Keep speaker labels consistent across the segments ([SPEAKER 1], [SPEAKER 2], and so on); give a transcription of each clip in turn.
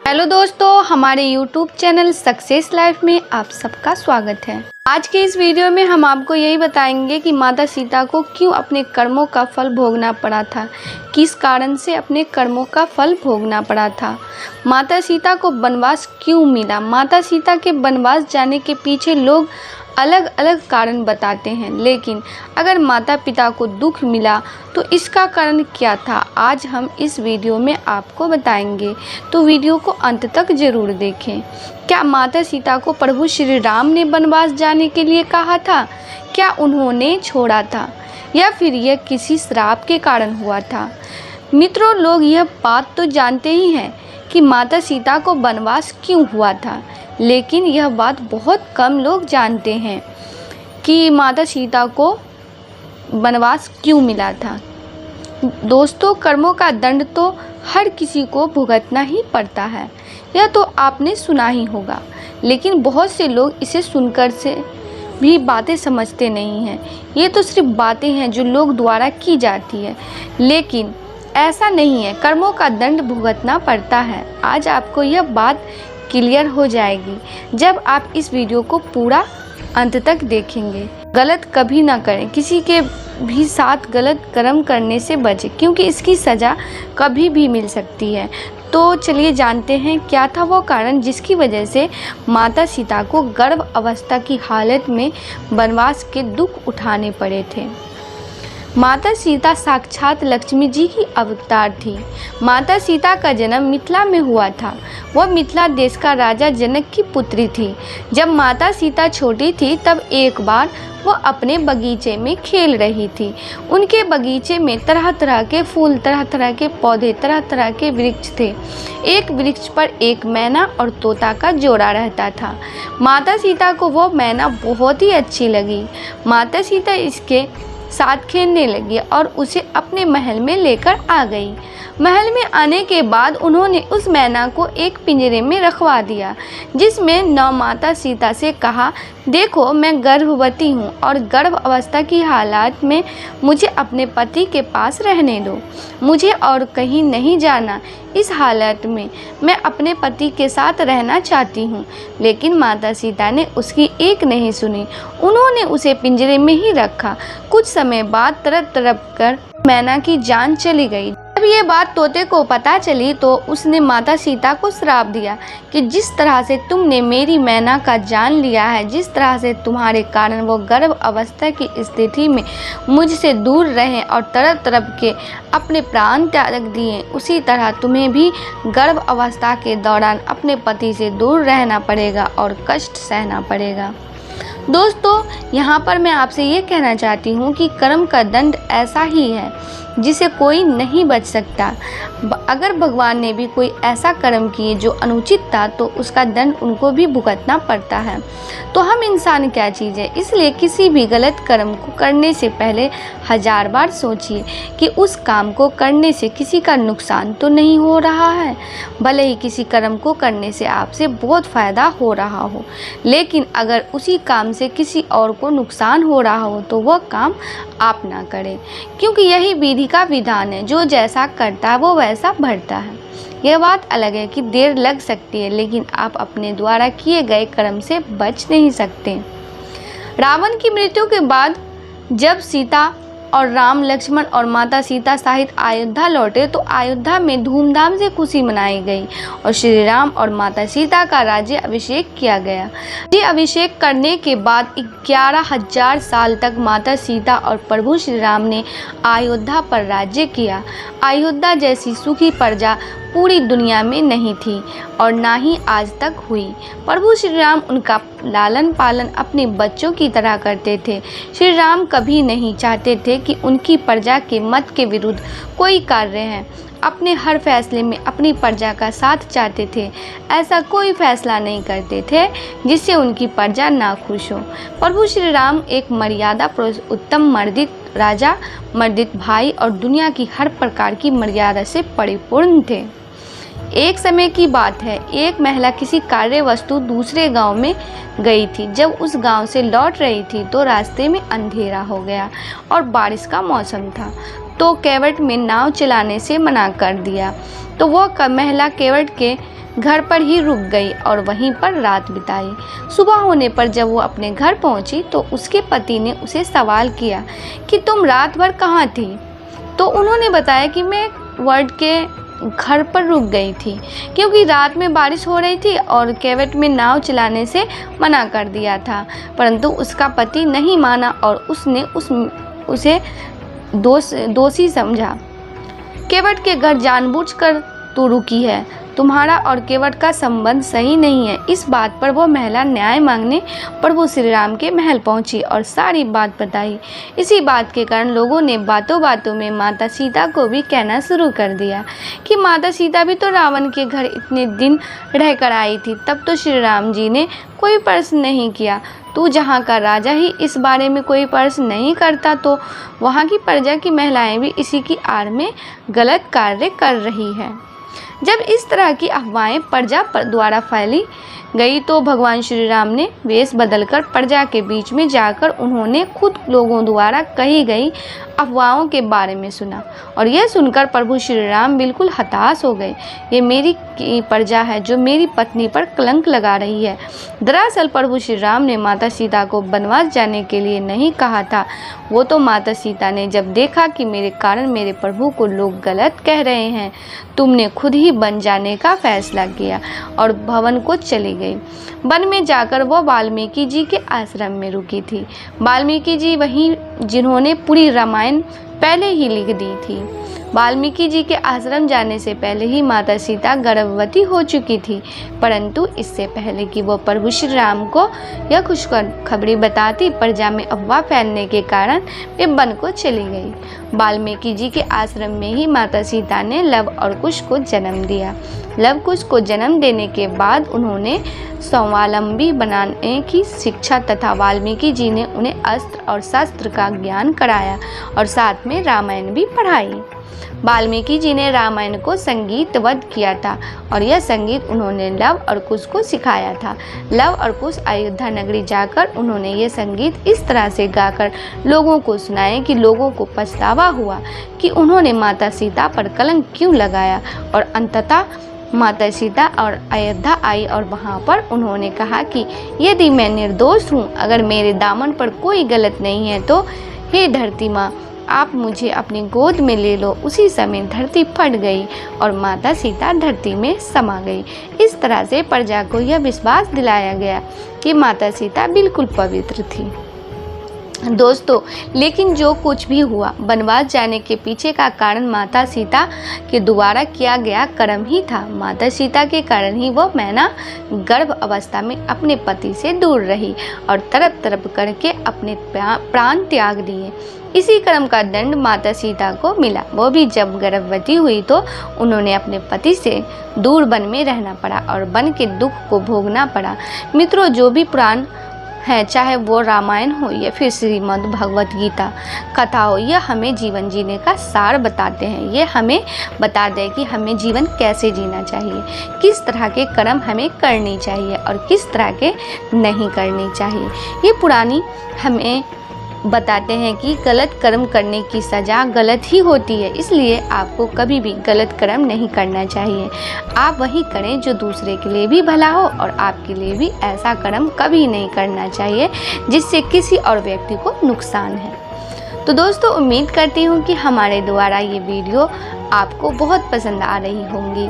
[SPEAKER 1] Hello दोस्तों, हमारे YouTube channel success life में आप सबका स्वागत है। आज के इस वीडियो में हम आपको यही बताएंगे कि माता सीता को क्यों अपने कर्मों का फल भोगना पड़ा था, किस कारण से अपने कर्मों का फल भोगना पड़ा था, माता सीता को वनवास क्यों मिला। माता सीता के वनवास जाने के पीछे लोग अलग अलग कारण बताते हैं, लेकिन अगर माता पिता को दुख मिला तो इसका कारण क्या था, आज हम इस वीडियो में आपको बताएंगे। तो वीडियो को अंत तक ज़रूर देखें। क्या माता सीता को प्रभु श्री राम ने वनवास जाने के लिए कहा था? क्या उन्होंने छोड़ा था, या फिर यह किसी श्राप के कारण हुआ था? मित्रों, लोग यह बात तो जानते ही हैं कि माता सीता को वनवास क्यों हुआ था, लेकिन यह बात बहुत कम लोग जानते हैं कि माता सीता को वनवास क्यों मिला था। दोस्तों, कर्मों का दंड तो हर किसी को भुगतना ही पड़ता है, यह तो आपने सुना ही होगा, लेकिन बहुत से लोग इसे सुनकर से भी बातें समझते नहीं हैं। ये तो सिर्फ बातें हैं जो लोग द्वारा की जाती है, लेकिन ऐसा नहीं है। कर्मों का दंड भुगतना पड़ता है। आज आपको यह बात क्लियर हो जाएगी जब आप इस वीडियो को पूरा अंत तक देखेंगे। गलत कभी ना करें, किसी के भी साथ गलत कर्म करने से बचें, क्योंकि इसकी सज़ा कभी भी मिल सकती है। तो चलिए जानते हैं क्या था वो कारण जिसकी वजह से माता सीता को गर्भ अवस्था की हालत में वनवास के दुख उठाने पड़े थे। माता सीता साक्षात लक्ष्मी जी की अवतार थी। माता सीता का जन्म मिथिला में हुआ था। वह मिथिला देश का राजा जनक की पुत्री थी। जब माता सीता छोटी थी तब एक बार वह अपने बगीचे में खेल रही थी। उनके बगीचे में तरह तरह के फूल, तरह तरह के पौधे, तरह तरह के वृक्ष थे। एक वृक्ष पर एक मैना और तोता का जोड़ा रहता था। माता सीता को वह मैना बहुत ही अच्छी लगी। माता सीता इसके साथ खेलने लगी और उसे अपने महल में लेकर आ गई। महल में आने के बाद उन्होंने उस मैना को एक पिंजरे में रखवा दिया, जिसमें नौ माता सीता से कहा, देखो मैं गर्भवती हूँ और गर्भ अवस्था की हालात में मुझे अपने पति के पास रहने दो, मुझे और कहीं नहीं जाना। इस हालत में मैं अपने पति के साथ रहना चाहती हूँ। लेकिन माता सीता ने उसकी एक नहीं सुनी। उन्होंने उसे पिंजरे में ही रखा। कुछ समय बाद तड़प तड़प कर मैना की जान चली गई। जब ये बात तोते को पता चली तो उसने माता सीता को श्राप दिया कि जिस तरह से तुमने मेरी मैना का जान लिया है, जिस तरह से तुम्हारे कारण वो गर्भ अवस्था की स्थिति में मुझसे दूर रहे और तड़प तड़प के अपने प्राण त्याग दिए, उसी तरह तुम्हें भी गर्भ अवस्था के दौरान अपने पति से दूर रहना पड़ेगा और कष्ट सहना पड़ेगा। दोस्तों, यहाँ पर मैं आपसे ये कहना चाहती हूँ कि कर्म का दंड ऐसा ही है जिसे कोई नहीं बच सकता। अगर भगवान ने भी कोई ऐसा कर्म किए जो अनुचित था तो उसका दंड उनको भी भुगतना पड़ता है। तो हम इंसान क्या चीज़ है, इसलिए किसी भी गलत कर्म को करने से पहले 1000 बार सोचिए कि उस काम को करने से किसी का नुकसान तो नहीं हो रहा है। भले ही किसी कर्म को करने से आपसे बहुत फ़ायदा हो रहा हो, लेकिन अगर उसी काम से किसी और को नुकसान हो रहा हो तो वह काम आप ना करें, क्योंकि यही विधि का विधान है। जो जैसा करता है वो वैसा भरता है। यह बात अलग है कि देर लग सकती है, लेकिन आप अपने द्वारा किए गए कर्म से बच नहीं सकते। रावण की मृत्यु के बाद जब सीता और राम, लक्ष्मण और माता सीता सहित अयोध्या लौटे तो अयोध्या में धूमधाम से खुशी मनाई गई और श्री राम और माता सीता का राज्य अभिषेक किया गया। राज्य अभिषेक करने के बाद 11,000 साल तक माता सीता और प्रभु श्री राम ने अयोध्या पर राज्य किया। अयोध्या जैसी सुखी प्रजा पूरी दुनिया में नहीं थी और ना ही आज तक हुई। प्रभु श्री राम उनका लालन पालन अपने बच्चों की तरह करते थे। श्री राम कभी नहीं चाहते थे कि उनकी प्रजा के मत के विरुद्ध कोई कार्य है। अपने हर फैसले में अपनी प्रजा का साथ चाहते थे। ऐसा कोई फैसला नहीं करते थे जिससे उनकी प्रजा ना खुश हो। प्रभु श्री राम एक मर्यादा उत्तम, मर्दित राजा, मर्दित भाई और दुनिया की हर प्रकार की मर्यादा से परिपूर्ण थे। एक समय की बात है, एक महिला किसी कार्य वस्तु दूसरे गांव में गई थी। जब उस गांव से लौट रही थी तो रास्ते में अंधेरा हो गया और बारिश का मौसम था, तो केवट में नाव चलाने से मना कर दिया। तो वह महिला केवट के घर पर ही रुक गई और वहीं पर रात बिताई। सुबह होने पर जब वो अपने घर पहुंची तो उसके पति ने उसे सवाल किया कि तुम रात भर कहाँ थी? तो उन्होंने बताया कि मैं वर्ड के घर पर रुक गई थी क्योंकि रात में बारिश हो रही थी और केवट में नाव चलाने से मना कर दिया था, परंतु उसका पति नहीं माना और उसने उसे दोषी समझा। केवट के घर जानबूझकर तू रुकी है, तुम्हारा और केवट का संबंध सही नहीं है। इस बात पर वो महिला न्याय मांगने प्रभु श्री राम के महल पहुंची और सारी बात बताई। इसी बात के कारण लोगों ने बातों बातों में माता सीता को भी कहना शुरू कर दिया कि माता सीता भी तो रावण के घर इतने दिन रहकर आई थी, तब तो श्री राम जी ने कोई प्रश्न नहीं किया। तू जहाँ का राजा ही इस बारे में कोई प्रश्न नहीं करता तो वहाँ की प्रजा की महिलाएं भी इसी की आड़ में गलत कार्य कर रही है। जब इस तरह की अफवाहें प्रजा द्वारा फैली गई तो भगवान श्री राम ने वेश बदलकर प्रजा के बीच में जाकर उन्होंने खुद लोगों द्वारा कही गई अफवाहों के बारे में सुना और यह सुनकर प्रभु श्री राम बिल्कुल हताश हो गए। ये मेरी प्रजा है जो मेरी पत्नी पर कलंक लगा रही है। दरअसल प्रभु श्री राम ने माता सीता को वनवास जाने के लिए नहीं कहा था, वो तो माता सीता ने जब देखा कि मेरे कारण मेरे प्रभु को लोग गलत कह रहे हैं, तुमने खुद ही वन जाने का फैसला किया और भवन को चली गई। वन में जाकर वो वाल्मीकि जी के आश्रम में रुकी थी। वाल्मीकि जी वहीं जिन्होंने पूरी रामायण पहले ही लिख दी थी। वाल्मीकि जी के आश्रम जाने से पहले ही माता सीता गर्भवती हो चुकी थी, परंतु इससे पहले कि वो प्रभु श्री राम को यह खुशखबरी बताती, प्रजा में अफवाह फैलने के कारण वे वन को चली गई। वाल्मीकि जी के आश्रम में ही माता सीता ने लव और कुश को जन्म दिया। लव कुश को जन्म देने के बाद उन्होंने स्वावलंबी बनाने की शिक्षा तथा वाल्मीकि जी ने उन्हें अस्त्र और शस्त्र का ज्ञान कराया और साथ में रामायण भी पढ़ाई। वाल्मीकि जी ने रामायण को संगीतबद्ध किया था और यह संगीत उन्होंने लव और कुश को सिखाया था। लव और कुश अयोध्या नगरी जाकर उन्होंने ये संगीत इस तरह से गाकर लोगों को सुनाए कि लोगों को पछतावा हुआ कि उन्होंने माता सीता पर कलंक क्यों लगाया और अंततः माता सीता और अयोध्या आई और वहाँ पर उन्होंने कहा कि यदि मैं निर्दोष हूँ, अगर मेरे दामन पर कोई गलत नहीं है तो हे धरती माँ, आप मुझे अपनी गोद में ले लो। उसी समय धरती फट गई और माता सीता धरती में समा गई। इस तरह से प्रजा को यह विश्वास दिलाया गया कि माता सीता बिल्कुल पवित्र थी। दोस्तों, लेकिन जो कुछ भी हुआ, वनवास जाने के पीछे का कारण माता सीता के द्वारा किया गया कर्म ही था। माता सीता के कारण ही वो मैना गर्भ अवस्था में अपने पति से दूर रही और तड़प तड़प करके अपने प्राण त्याग दिए। इसी कर्म का दंड माता सीता को मिला। वो भी जब गर्भवती हुई तो उन्होंने अपने पति से दूर वन में रहना पड़ा और वन के दुख को भोगना पड़ा। मित्रों, जो भी पुराण है, चाहे वो रामायण हो या फिर श्रीमद् भगवत गीता कथा हो, यह हमें जीवन जीने का सार बताते हैं। ये हमें बता दें कि हमें जीवन कैसे जीना चाहिए, किस तरह के कर्म हमें करनी चाहिए और किस तरह के नहीं करनी चाहिए। ये पुरानी हमें बताते हैं कि गलत कर्म करने की सज़ा गलत ही होती है, इसलिए आपको कभी भी गलत कर्म नहीं करना चाहिए। आप वही करें जो दूसरे के लिए भी भला हो और आपके लिए भी ऐसा कर्म कभी नहीं करना चाहिए जिससे किसी और व्यक्ति को नुकसान है। तो दोस्तों, उम्मीद करती हूँ कि हमारे द्वारा ये वीडियो आपको बहुत पसंद आ रही होंगी।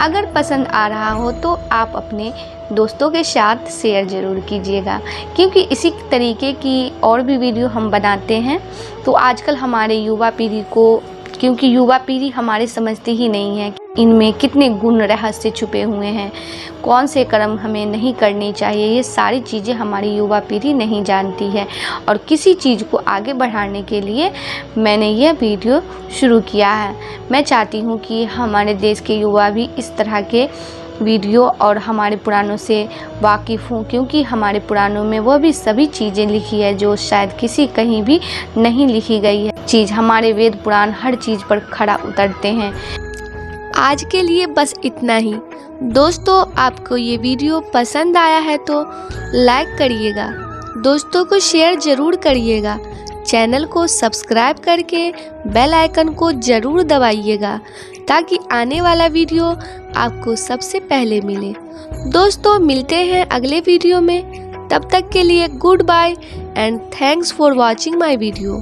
[SPEAKER 1] अगर पसंद आ रहा हो तो आप अपने दोस्तों के साथ शेयर ज़रूर कीजिएगा, क्योंकि इसी तरीके की और भी वीडियो हम बनाते हैं। तो आजकल हमारे युवा पीढ़ी को, क्योंकि युवा पीढ़ी हमारे समझती ही नहीं है इनमें कितने गुण रहस्य छुपे हुए हैं, कौन से कर्म हमें नहीं करनी चाहिए, ये सारी चीज़ें हमारी युवा पीढ़ी नहीं जानती है। और किसी चीज़ को आगे बढ़ाने के लिए मैंने यह वीडियो शुरू किया है। मैं चाहती हूँ कि हमारे देश के युवा भी इस तरह के वीडियो और हमारे पुराणों से वाकिफ़ हूँ, क्योंकि हमारे पुराणों में वो भी सभी चीज़ें लिखी है जो शायद किसी कहीं भी नहीं लिखी गई है चीज़। हमारे वेद पुराण हर चीज़ पर खड़ा उतरते हैं। आज के लिए बस इतना ही। दोस्तों, आपको ये वीडियो पसंद आया है तो लाइक करिएगा, दोस्तों को शेयर ज़रूर करिएगा, चैनल को सब्सक्राइब करके बेल आइकन को ज़रूर दबाइएगा ताकि आने वाला वीडियो आपको सबसे पहले मिले। दोस्तों मिलते हैं अगले वीडियो में, तब तक के लिए goodbye and thanks for watching my video.